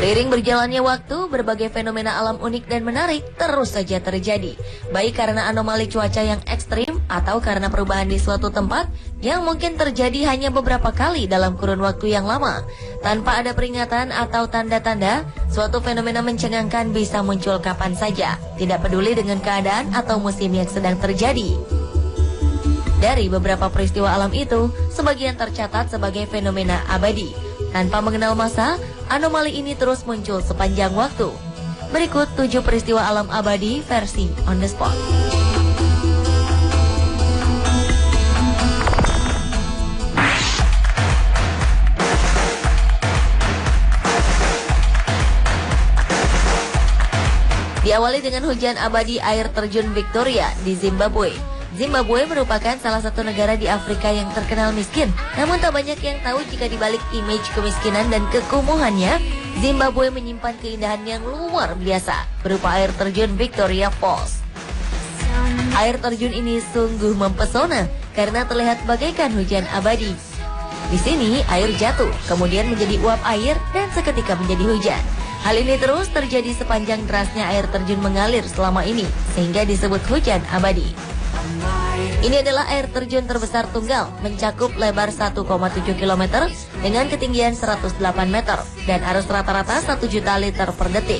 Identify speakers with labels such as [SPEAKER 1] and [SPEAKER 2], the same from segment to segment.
[SPEAKER 1] Seiring berjalannya waktu, berbagai fenomena alam unik dan menarik terus saja terjadi. Baik karena anomali cuaca yang ekstrim atau karena perubahan di suatu tempat yang mungkin terjadi hanya beberapa kali dalam kurun waktu yang lama. Tanpa ada peringatan atau tanda-tanda, suatu fenomena mencengangkan bisa muncul kapan saja, tidak peduli dengan keadaan atau musim yang sedang terjadi. Dari beberapa peristiwa alam itu, sebagian tercatat sebagai fenomena abadi. Tanpa mengenal masa, anomali ini terus muncul sepanjang waktu. Berikut 7 peristiwa alam abadi versi on the spot. Diawali dengan hujan abadi air terjun Victoria di Zimbabwe. Zimbabwe merupakan salah satu negara di Afrika yang terkenal miskin. Namun tak banyak yang tahu jika di balik image kemiskinan dan kekumuhannya, Zimbabwe menyimpan keindahan yang luar biasa berupa air terjun Victoria Falls. Air terjun ini sungguh mempesona karena terlihat bagaikan hujan abadi. Di sini air jatuh, kemudian menjadi uap air dan seketika menjadi hujan. Hal ini terus terjadi sepanjang derasnya air terjun mengalir selama ini, sehingga disebut hujan abadi. Ini adalah air terjun terbesar tunggal, mencakup lebar 1,7 km dengan ketinggian 108 meter dan arus rata-rata 1 juta liter per detik.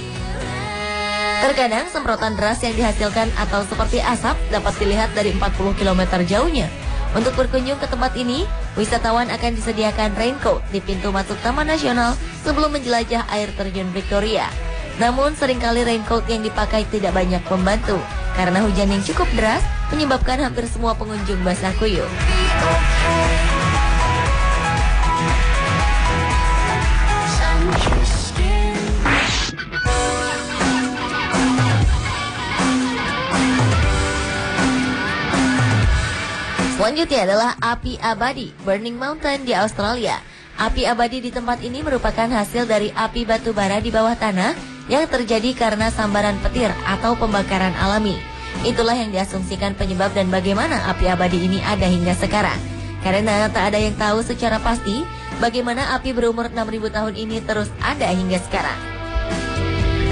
[SPEAKER 1] Terkadang semprotan deras yang dihasilkan atau seperti asap dapat dilihat dari 40 km jauhnya. Untuk berkunjung ke tempat ini, wisatawan akan disediakan raincoat di pintu masuk Taman Nasional sebelum menjelajah air terjun Victoria. Namun seringkali raincoat yang dipakai tidak banyak membantu karena hujan yang cukup deras menyebabkan hampir semua pengunjung basah kuyup. Selanjutnya adalah api abadi Burning Mountain di Australia. Api abadi di tempat ini merupakan hasil dari api batu bara di bawah tanah yang terjadi karena sambaran petir atau pembakaran alami. Itulah yang diasumsikan penyebab dan bagaimana api abadi ini ada hingga sekarang. Karena tak ada yang tahu secara pasti bagaimana api berumur 6.000 tahun ini terus ada hingga sekarang.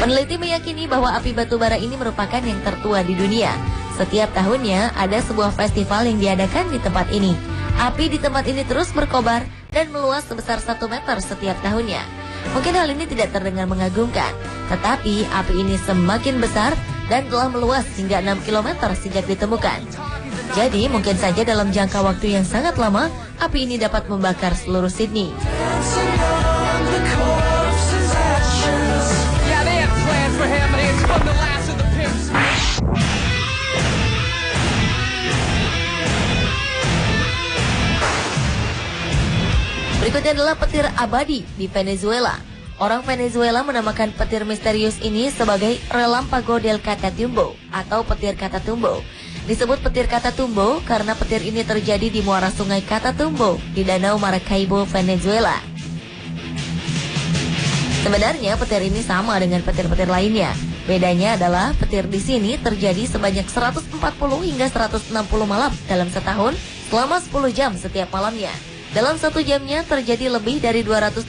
[SPEAKER 1] Peneliti meyakini bahwa api batu bara ini merupakan yang tertua di dunia. Setiap tahunnya ada sebuah festival yang diadakan di tempat ini. Api di tempat ini terus berkobar dan meluas sebesar 1 meter setiap tahunnya. Mungkin hal ini tidak terdengar mengagumkan, tetapi api ini semakin besar dan telah meluas hingga 6 km sejak ditemukan. Jadi mungkin saja dalam jangka waktu yang sangat lama, api ini dapat membakar seluruh Sydney. Berikutnya adalah petir abadi di Venezuela. Orang Venezuela menamakan petir misterius ini sebagai Relampago del Catatumbo atau petir Catatumbo. Disebut petir Catatumbo karena petir ini terjadi di muara sungai Catatumbo di Danau Maracaibo, Venezuela. Sebenarnya petir ini sama dengan petir-petir lainnya. Bedanya adalah petir di sini terjadi sebanyak 140 hingga 160 malam dalam setahun selama 10 jam setiap malamnya. Dalam 1 jamnya terjadi lebih dari 280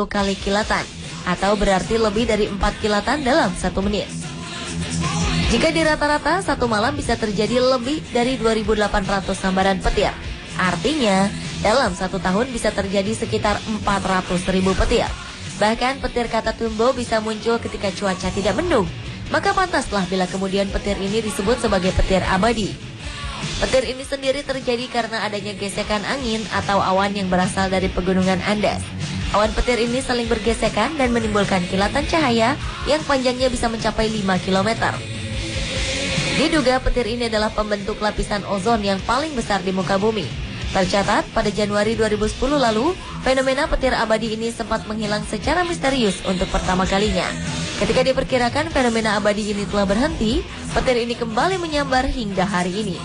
[SPEAKER 1] kali kilatan, atau berarti lebih dari 4 kilatan dalam 1 menit. Jika di rata-rata, 1 malam bisa terjadi lebih dari 2.800 sambaran petir. Artinya, dalam 1 tahun bisa terjadi sekitar 400.000 petir. Bahkan petir Catatumbo bisa muncul ketika cuaca tidak mendung. Maka pantaslah bila kemudian petir ini disebut sebagai petir abadi. Petir ini sendiri terjadi karena adanya gesekan angin atau awan yang berasal dari pegunungan Andes. Awan petir ini saling bergesekan dan menimbulkan kilatan cahaya yang panjangnya bisa mencapai 5 km. Diduga petir ini adalah pembentuk lapisan ozon yang paling besar di muka bumi. Tercatat pada Januari 2010 lalu, fenomena petir abadi ini sempat menghilang secara misterius untuk pertama kalinya. Ketika diperkirakan fenomena abadi ini telah berhenti, petir ini kembali menyambar hingga hari ini.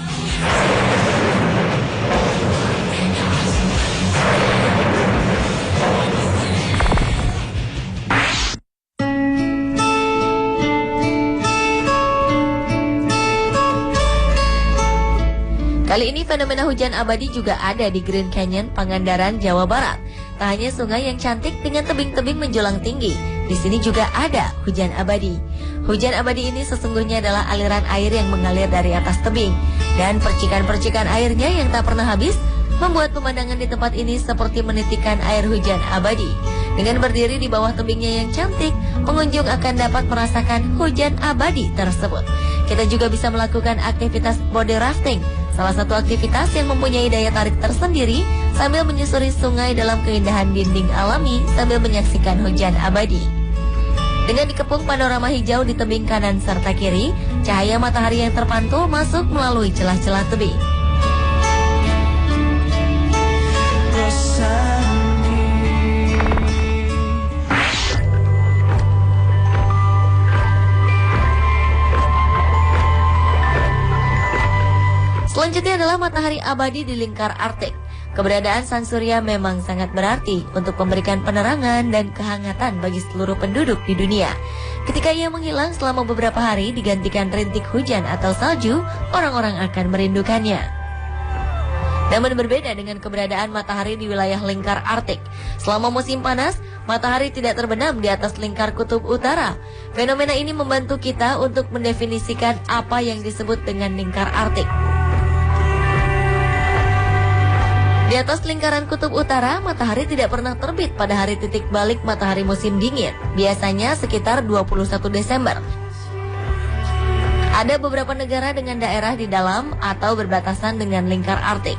[SPEAKER 1] Kali ini fenomena hujan abadi juga ada di Green Canyon, Pangandaran, Jawa Barat. Tak hanya sungai yang cantik dengan tebing-tebing menjulang tinggi, di sini juga ada hujan abadi. Hujan abadi ini sesungguhnya adalah aliran air yang mengalir dari atas tebing, dan percikan-percikan airnya yang tak pernah habis membuat pemandangan di tempat ini seperti menitikan air hujan abadi. Dengan berdiri di bawah tebingnya yang cantik, pengunjung akan dapat merasakan hujan abadi tersebut. Kita juga bisa melakukan aktivitas body rafting, salah satu aktivitas yang mempunyai daya tarik tersendiri sambil menyusuri sungai dalam keindahan dinding alami sambil menyaksikan hujan abadi. Dengan dikepung panorama hijau di tebing kanan serta kiri, cahaya matahari yang terpantul masuk melalui celah-celah tebing. Selanjutnya adalah matahari abadi di lingkar Arktik. Keberadaan sang surya memang sangat berarti untuk memberikan penerangan dan kehangatan bagi seluruh penduduk di dunia. Ketika ia menghilang selama beberapa hari digantikan rintik hujan atau salju, orang-orang akan merindukannya. Namun berbeda dengan keberadaan matahari di wilayah lingkar Arktik. Selama musim panas, matahari tidak terbenam di atas lingkar kutub utara. Fenomena ini membantu kita untuk mendefinisikan apa yang disebut dengan lingkar Arktik. Di atas lingkaran kutub utara, matahari tidak pernah terbit pada hari titik balik matahari musim dingin, biasanya sekitar 21 Desember. Ada beberapa negara dengan daerah di dalam atau berbatasan dengan lingkar Arktik.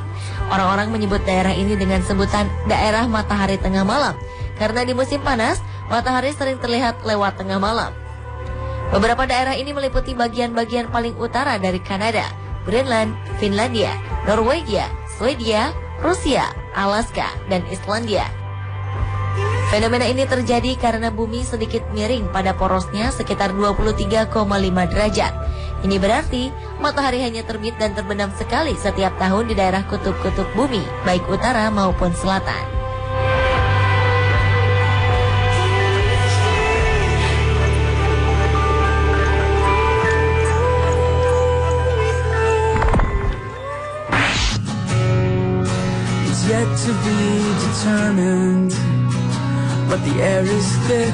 [SPEAKER 1] Orang-orang menyebut daerah ini dengan sebutan daerah matahari tengah malam, karena di musim panas, matahari sering terlihat lewat tengah malam. Beberapa daerah ini meliputi bagian-bagian paling utara dari Kanada, Greenland, Finlandia, Norwegia, Swedia, Rusia, Alaska, dan Islandia. Fenomena ini terjadi karena bumi sedikit miring pada porosnya sekitar 23,5 derajat. Ini berarti matahari hanya terbit dan terbenam sekali setiap tahun di daerah kutub-kutub bumi, baik utara maupun selatan.
[SPEAKER 2] Yet to be determined, but the air is thick.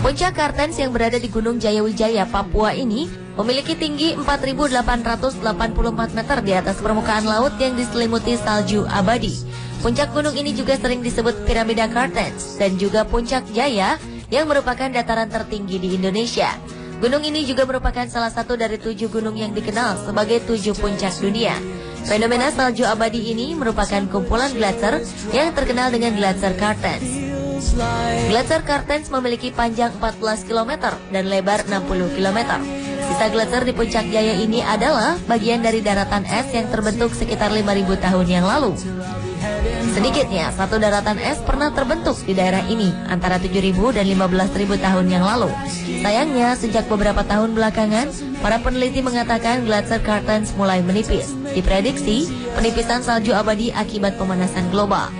[SPEAKER 1] Puncak Kartens yang berada di Gunung Jayawijaya, Papua ini memiliki tinggi 4.884 meter di atas permukaan laut yang diselimuti salju abadi. Puncak gunung ini juga sering disebut Piramida Kartens dan juga Puncak Jaya yang merupakan dataran tertinggi di Indonesia. Gunung ini juga merupakan salah satu dari 7 gunung yang dikenal sebagai 7 puncak dunia. Fenomena salju abadi ini merupakan kumpulan gletser yang terkenal dengan Gletser Kartens. Gletser Kartens memiliki panjang 14 km dan lebar 60 km. Sisa gletser di Puncak Jaya ini adalah bagian dari daratan es yang terbentuk sekitar 5.000 tahun yang lalu. Sedikitnya, satu daratan es pernah terbentuk di daerah ini antara 7.000 dan 15.000 tahun yang lalu. Sayangnya, sejak beberapa tahun belakangan, para peneliti mengatakan Gletser Kartens mulai menipis. Diprediksi, penipisan salju abadi akibat pemanasan global.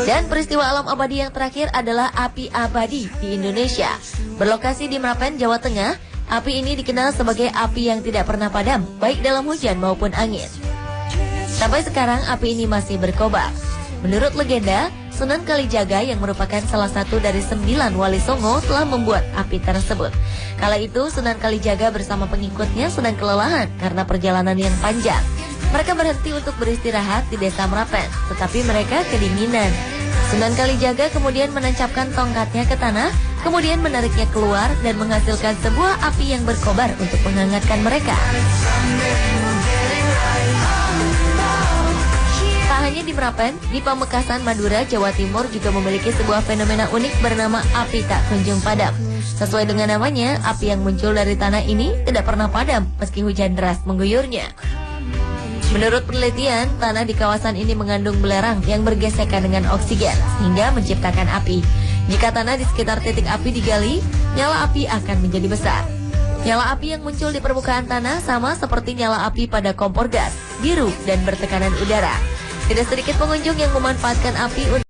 [SPEAKER 1] Dan peristiwa alam abadi yang terakhir adalah api abadi di Indonesia. Berlokasi di Merapen, Jawa Tengah, api ini dikenal sebagai api yang tidak pernah padam, baik dalam hujan maupun angin. Sampai sekarang api ini masih berkobar. Menurut legenda, Sunan Kalijaga yang merupakan salah satu dari 9 wali Songo telah membuat api tersebut. Kala itu Sunan Kalijaga bersama pengikutnya sedang kelelahan karena perjalanan yang panjang. Mereka berhenti untuk beristirahat di desa Merapen, tetapi mereka kedinginan. Sunan Kalijaga kemudian menancapkan tongkatnya ke tanah, kemudian menariknya keluar dan menghasilkan sebuah api yang berkobar untuk menghangatkan mereka. Tak hanya di Merapen, di Pamekasan, Madura, Jawa Timur juga memiliki sebuah fenomena unik bernama api tak kunjung padam. Sesuai dengan namanya, api yang muncul dari tanah ini tidak pernah padam meski hujan deras mengguyurnya. Menurut penelitian, tanah di kawasan ini mengandung belerang yang bergesekan dengan oksigen sehingga menciptakan api. Jika tanah di sekitar titik api digali, nyala api akan menjadi besar. Nyala api yang muncul di permukaan tanah sama seperti nyala api pada kompor gas, biru dan bertekanan udara. Tidak sedikit pengunjung yang memanfaatkan api untuk